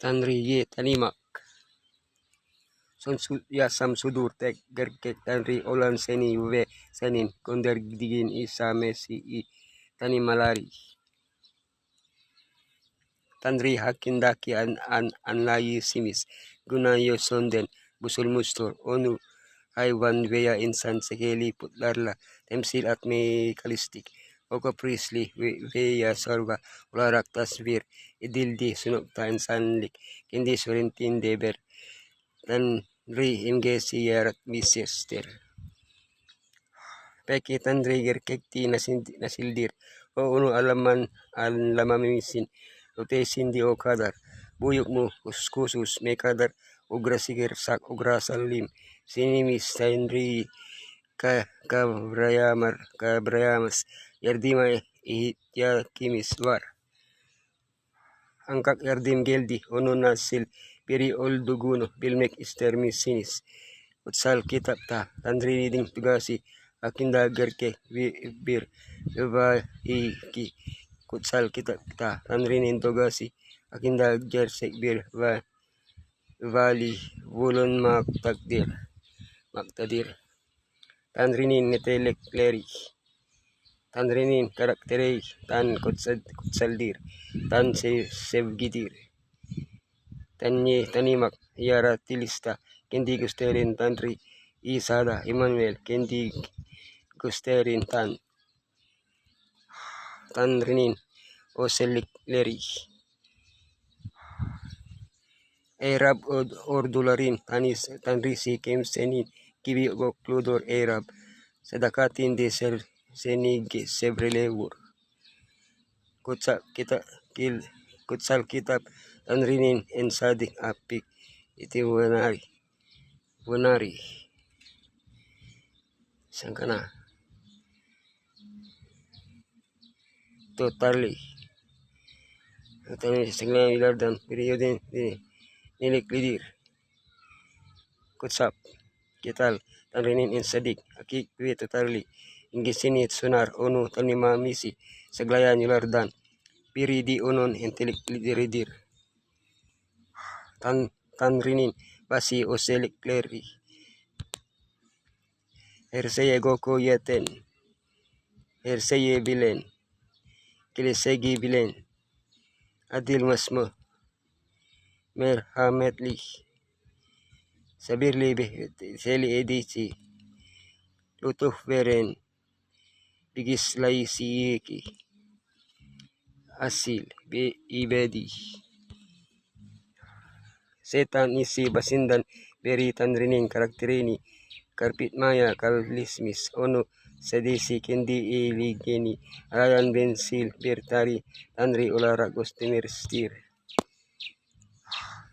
Tanri ye tanimak. Ya sudur tek gerkek tanri olan seni ve senin konder digin isa mesi I tani malari. Tanri hakindaki an layi simis gunayo sonden busul mustor onu hayvan veya insan sekeli putlarla temsil at mekalistik. Oko prisli veya sorba ularak tasvir idildi sunukta insanlik kendi surintin deber dan imgesi yarat bisester. Peki tandri gerkekti nasildir o unu alaman lamamisin rotesin di o kadar buyuk mu kusus me kadar ugra sigir sak ugra salim sinimis tandri kabrayamas yardima ihitya kimis war angkak yardim geldi ono nasil piri ol duguno bilmek istermisinis utsal kitab ta tandri ding tugasi akinda gerke bir iki kutsal kitab ta tandri nin tugasi akinda gersek bir vali bulon maktadir tandrinin netelekleri tandrinin karakterei tan kutsaldir tan sevgidir tanimak yara tilista kendi gusterin tandri isada Emmanuel kendi gusterin tandrinin o selikleri Arab ordularin tanrisi kemsenin kibi kludor Arab sedakatin de senige sebrelewur kutsal kitab tanrinin ensadik apik iti wanari sangkana totally atau segala ilar dan periode nilik lidir kutsap kital tanrinin ensadik akik totally inggisinit sunar onu tanima misi saglayan yulardan piri di unon intelek lidir tanrinin basi oselik leri herseye goko yeten herseye bilen kilisegi bilen adil masmo merhametli sabirli seli edisi lutuh veren bigis laisiki asil ibedi setan isi basindan beri tandrinin karakterini karpit maya kalismis ono sedisi kendi iligeni alayan bensil bertari tandri ulara gostimerstir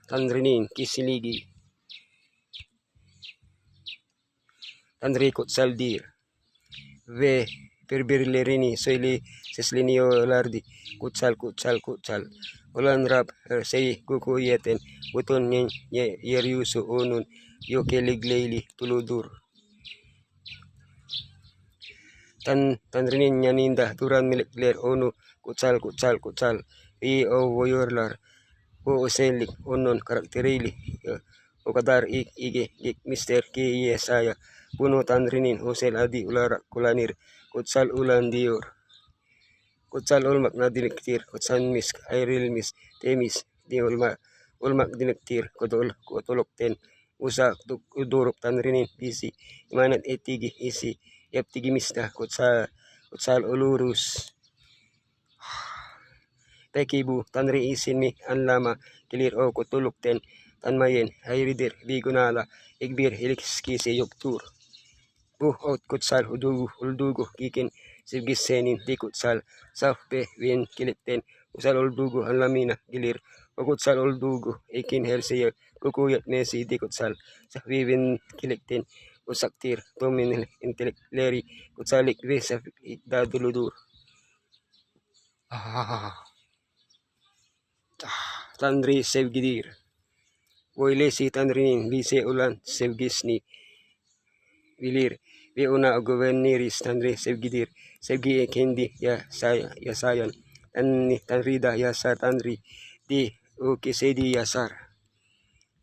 tandrinin kisiligi tandri kutsaldir ve perbirlerini soili seslinio lardi kutsal ulan rap sei kuku yeten buton yeryusu unun yokeligleili tuludur tandrinin yaninda turan milikler onu kutsal I o woyorlar o selik unon karakterili o kadar ige mister ki yesaya puno tandrinin hosel adi ulara kulanir kutsal ulan dior kutsal ulmak na dinektir kutsan mis airil mis temis di ulmak dinektir kutulokten usa udurok tanrinin isi imanat etigi isi yaptigi mista kutsal ulurus pekibu tanri isin mi anlama kilir o kutulokten tanmayen hayridir bigunala igbir ilikski se yoktur out kutsal uldugo kikin sibgisenin di kutsal safpe win kilipten usal uldugo ang lamina gilir o kutsal uldugo ikin herseye kukuyat mesi di kutsal sa wiwin kilikten usaktir tumin intelekleri kutsalik we sa daduludur tandri sevgidir Woilesi tandrinin bise ulan sevgisni bilir ve una governiris tandri sevgidir sevgi kendi ya sayan tanrida ya sa tandri di o Kesedi Yasar.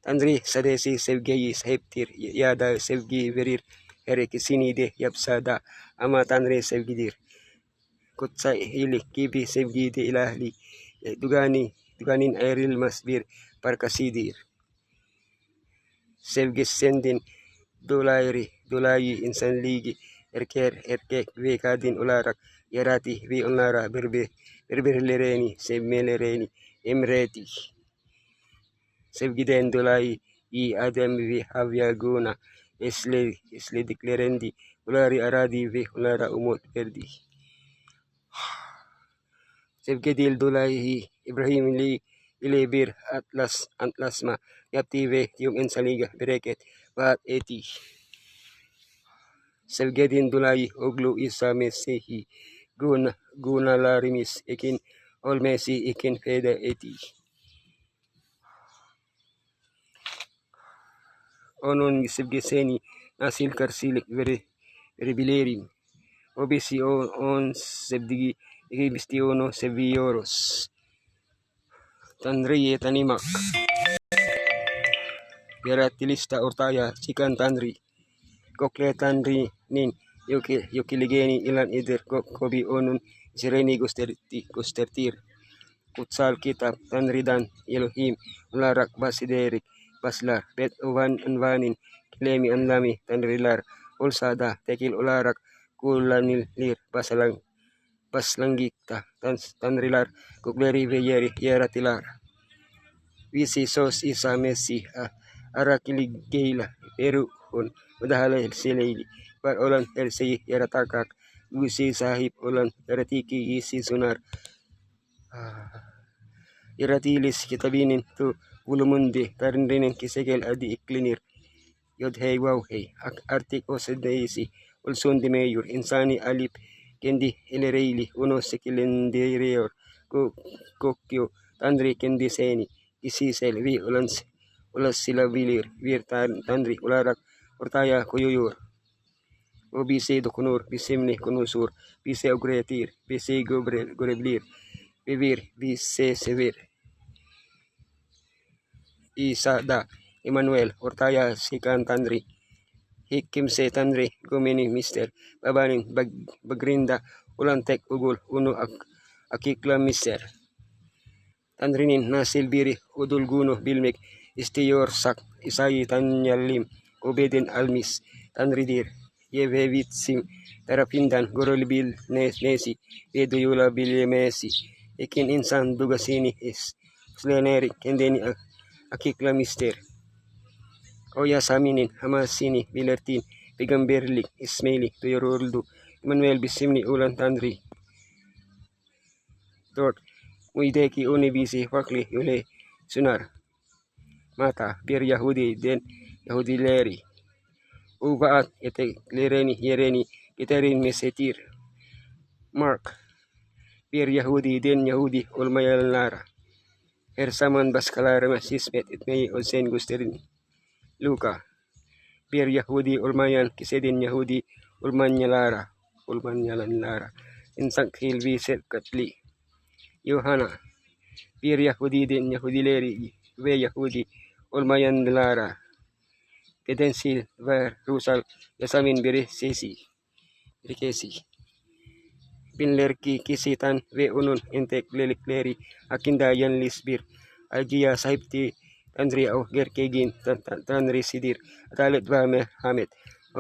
Tandri Sadesi Sevgeyi Sahiptir Yada Sevgi Verir Ere Kisini de Yapsada Ama Tanre Sevgidir. Kutsay Hili Kibi Sevgi de Ilahli Duganin Airil Masbir Parkasidir. Sevgis Sendin Dolayi insan ligi erkek vekadin ularak yarati vi unara berberlereni sevmelereni emreti sevgiden dolayı i adam vi havya guna esle deklerendi ulari aradi vi ulara umut verdi sevgedil dolayı Ibrahim ile bir atlasma yaptı ve yung insaliga bereket Bahat eti sevgedin dolayı oglu isa Mesihi gunalarimis ikin olmesi ikin feda eti onon sevgeseni nasil karsilik veribilerim obisi on sevdigi ikibistiono sevioros tanriye tanimak Geratilista ortaya cikan tanri kokle tanri nin yokiligeni ilan idir kobi onun sireni gustertir kutsal kitab tanridan Elohim ularak basiderik baslar bet uvan anvanin kilemi anlami tanrilar ulsada tekil ularak kulanilir baslangikta tanrilar kukleri veyeri yeratilar visi sos isa mesi arakiligela peruhun madahala silili par olan elsi yaratakak gusi sahib olan yaratiki isi sunar yaratilis kitabinin tu ulumundi tarindinin kisekel adi iklinir yod hey wow hey artik o sedaisi ulsun di mayor insani alip kendi ilereili uno sekilendereor kokyo tandri kendi seni isisel vi ulas sila bilir vir tandri ularak ortaya kuyuyur o bise dokunur bisemni kunusur bise ogretir bise goreblir bibir bise sevir isa da Emmanuel ortaya sikan tandri hikimse tandri gumini mister babanin bagrinda ulantek ugul uno akikla mister tandrinin nasilbiri udul guno bilmek istiyor sak isayi tanyalim obedin almis tanridir yevevitsim tarapindan gorolbil nesi eduyula bilemesi ikin insan dugasini is sleneri kendeni akikla mister oya saminin hamasini bilertin pigamberlik ismaili tuyoruldu Emmanuel bisimni ulan tandri dort muideki unibisi fakli yule sunar mata bir Yahudi den Yahudi leri ugaat ete lereni yereni iterin mesetir Mark bir Yahudi den Yahudi ulmayalara Ersaman baskalara masismet itmei olsen gusterin Luka bir Yahudi ulmayan kisedin Yahudi ulmanyalara insak hilvi set katli Yohana bir Yahudi den Yahudi leri ve Yahudi ulmayan lara Kedensil ver Rusal yasamin birikesi binlerki kisitan ve unun entek lelikleri akinda yan lisbir algia sahipti tandri au gerkegin tanri sidir atalet vame hamet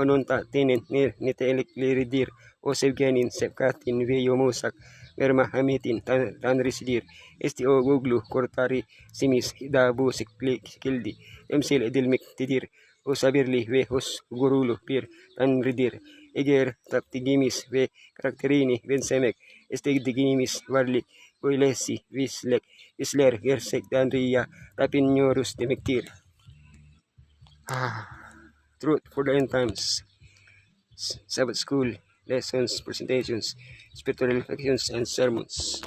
onun ta tinin nitelik liridir o sevgenin sevkatin ve yomusak merma hamitin tanri sidir esti o guglu kortari simis dabu sikildi emsil edilmik tidir o sabirli ve hos gurulu bir tanridir eger taptigimis ve karakterini bensemek estigdigimis varlik Oilesi Visler Gersek Danria Tapinyorus Demektir Truth for the End Times Sabbath School Lessons, Presentations, Spiritual Reflections and Sermons